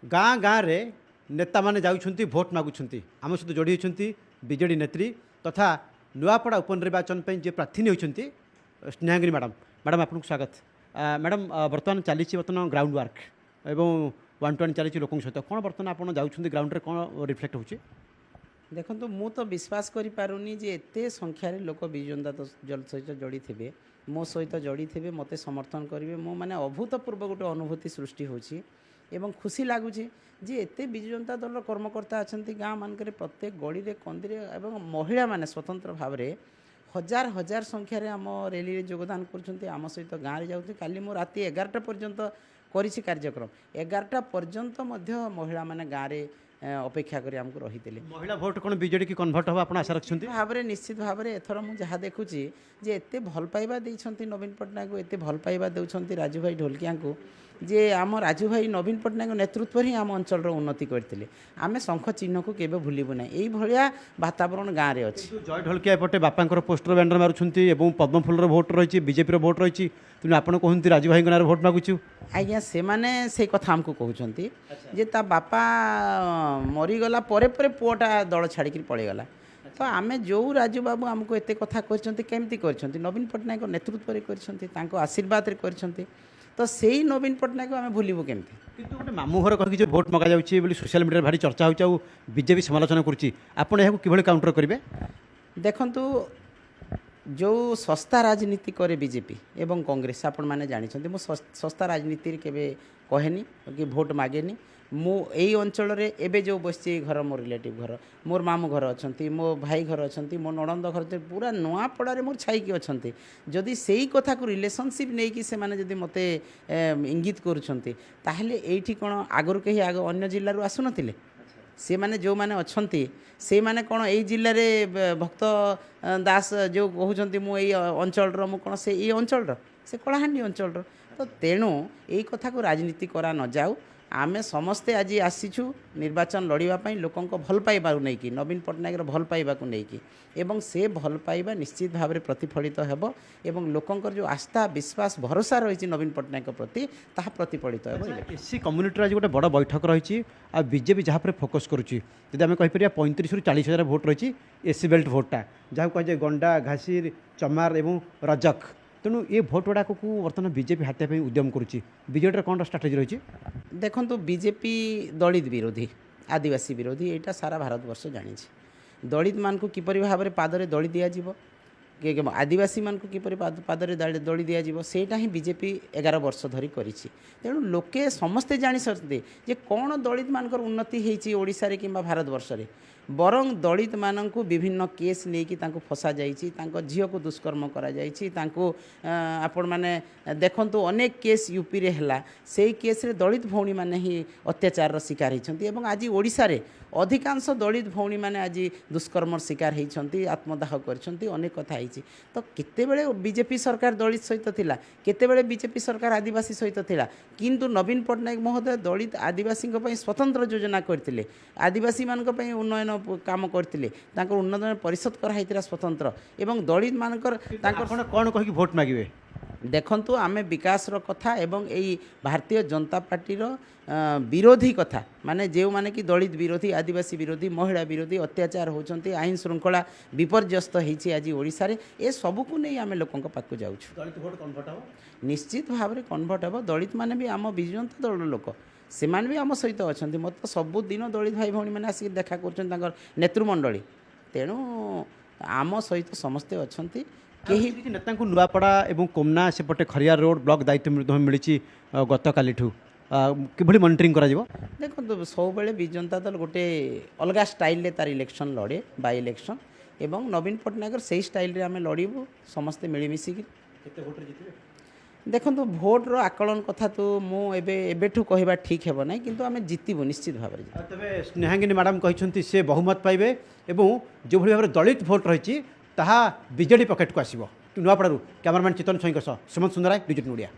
गाँ गाँ रे नेता माने जाउछंती भोट मागुछंती आम सहित जोड़ी होती बीजेडी नेत्री तथा नुआपड़ा उपनिर्वाचन जे प्रार्थी होती स्नेहांगिनी मैडम मैडम आपको स्वागत मैडम बर्तमान चली बर्तमान ग्राउंड वर्क एवं वन टू वन चली लोक सहित कौन बर्तमान आप जाऊँच ग्राउंड में कौन रिफ्लेक्ट होची देखो तो मु तो विश्वास करि पारुनी जे एते संख्यार लोक विजु जनता दल सहित जोड़ी थे मो सहित जोड़ी थे मत समर्थन करेंगे मो मैंने अभूतपूर्व गोटे अनुभूति सृष्टि होची एवं खुशी लगुच जे एते विजु जनता दल कर्मकर्ता अच्छा गाँ मानक प्रत्येक गली में कंदी एवं महिला माने स्वतंत्र भाव में हजार हजार संख्यार आम रैली योगदान करम सहित गाँव में जाऊँ काली मु राति 11टा पर्यंत करिछि कार्यक्रम 11टा पर्यंत महिला माने गाँव में अपेक्षा करी आमको रही महिला भोट कौन बीजेडी की कन्भर्ट हम आप आशा रखते भाव में निश्चित भाव में एथर मुझे जहाँ देखुची जे एते भल पाइबा देइछंती नवीन पट्टनायक को एते भल पाइबा देउछंती राजू भाई ढोलकिया को जे आम राजू भाई नवीन पट्टनायक नेतृत्व ही आम अंचल उन्नति करते आम शंख चिन्ह को केबे भूलबु ना यही भाया वातावरण गाँव में अच्छी जय ढोलकिया एपटे बापा पोस्टर बैनर मारुंट और पद्म फूल भोट रही बीजेपी भोट रही तेणु आप कहते राजू भाई ना भोट मागुचु आज्ञा से माने से कथा हमको कहते जे ता बापा मरीगला परे परे पुआटा दल छाड़ी पड़ेगला तो आमे जो राजू बाबू आमको एते कथा करमती कर नवीन पट्टनायक नेतृत्व कर आशीर्वाद कर तो से नवीन पट्टनायक आम भूलू केमती किंतु गोटे मामू घर कहीं जो भोट मगा जाऊँगी सोशल मीडिया भारी चर्चा हो बीजेपी समालोचना कर काउंटर करेंगे देखंतु जो सस्ता राजनीति करे बीजेपी एवं कांग्रेस आपण माने जानी मु सस्ता राजनीति केबे कहेनी कि भोट मागेनी मु यही अंचल रे एबे जो बसची घर मोर रिलेटिव घर मोर मामू घर अच्छा मो भाई घर अच्छा मो नणंद घर पूरा नुआ पड़ारे मोर छाईकी अच्छा जदि से ही कथा को रिलेशनशिप नहीं कि से माने जदि मते इंगित करुछंती ताहले एठी कोन आगरु कही आग अन्य जिल्ला रु आसु नथिले से माने जो माने अच्छंती से माने कोन एई जिल्ला रे भक्त दास जो कहउछंती मु एई अंचल रो मु कोन से एई अंचल रो से कलाहांडी अंचल रो तो तेणु एई कथा को राजनीति करा न जाऊ आमे समस्ते आज आसीछु निर्वाचन लड़ाई लोकों भल पाइबा नहीं कि नवीन पट्टनायक भल पाइबा नहीं कि एवं से भल पाइबा निश्चित भाव में प्रतिफलित हेबो एवं लोकंकर जो आस्था विश्वास भरोसा रही नवीन पट्टनायक प्रति ताहा प्रतिफलित हेबो एससी कम्युनिटी आज गोटे बड़ बैठक रही आ बीजेपी जहाँ पर फोकस करुच्ची जब आम कहीपर 35 ରୁ 40 हजार भोट रही एससी बेल्ट भोटा जहाँ कहे गंडा घासीर चमार एवं रजक तेणु ये भोट गुड़ाक बर्तमान बीजेपी हाथापी उद्यम करुच्ची बीजेडी कौन स्ट्राटेजी रही देखो बीजेपी दलित विरोधी आदिवासी विरोधी यहाँ सारा भारतवर्ष जानी दलित मान को किपर भाव में पादरे दली दिज्व आदिवासी मान को किपर पादरे दली दिज्व सेटा ही बीजेपी 11 वर्ष धरी करिछि तेणु लोके समस्ते जानी सकते जे कौन दलित मानकर उन्नति होती ओडिशा रे किंबा भारतवर्ष रे बरं दलित मानक विभिन्न केस नहीं फसा झील को दुष्कर्म करा आपण मैंने देखंतु अनेक केस यूपी रे हला से केस रे दलित भौणी माने ही अत्याचार शिकार होती आज ओडिशा रे अधिकांश दलित भौणी माने आज दुष्कर्म शिकार होती आत्मदाह करछंती अनेक कथा होती तो केतेबेले बीजेपी सरकार दलित सहित थिला केतेबेले बीजेपी सरकार आदिवासी सहित थिला किंतु नवीन पट्टनायक महोदय दलित आदिवासी स्वतंत्र योजना करथिले आदिवासी मानक पई उन्नयन काम करथिले तांकर उन्नयन परिषद कराइतिरा स्वतंत्र एवं दलित मानकर तांकर कौन कहि भोट मागिबे देखंतु आमे विकास रो कथा एवं एई भारतीय जनता पार्टी रो विरोधी कथा माने जे माने कि दलित विरोधी आदिवासी विरोधी महिला विरोधी अत्याचार होचंती आईन श्रृंखला विपर्यस्त होईछि आज ओडिसा रे ए सब को नहीं आमे लोकन को पाकु जाउछु दलित भोट कन्वर्ट हो निश्चित भाव में कन्वर्ट हो दलित माने भी आम विजु जनता दल लोक से माने भी आम सहित अच्छा मत सबुदिन दलित भाई भौणी मैंने आसिक देखा कर नेतृमंडली तेणु आम सहित समस्ते अच्छा कहीं नेता नुआपड़ा और कोमना सेपटे खरियार रोड ब्लॉक दायित्व मिली गत काली किभली मॉनिटरिंग करा देखो सब बेले विजु जनता दल गोटे अलग स्टाइल तार इलेक्शन लड़े बाय इलेक्शन एवं नवीन पट्टनायक से स्टाइल रे आमे लड़बू समस्ते मिलमिशिक देखो भोट रो आकलन कथा तो मुझे कहवा ठीक है ना किंतु आमे जीतबू निश्चित भाव में तेज स्नेहांगिनी मैडम कहते से बहुमत पाइबे और जो भाव में दलित भोट रही ताहा बीजेडी पॉकेट को आसो नुआपड़ू कैमरामैन चितन सही सुमंत सुंदराय डिजिटल मीडिया।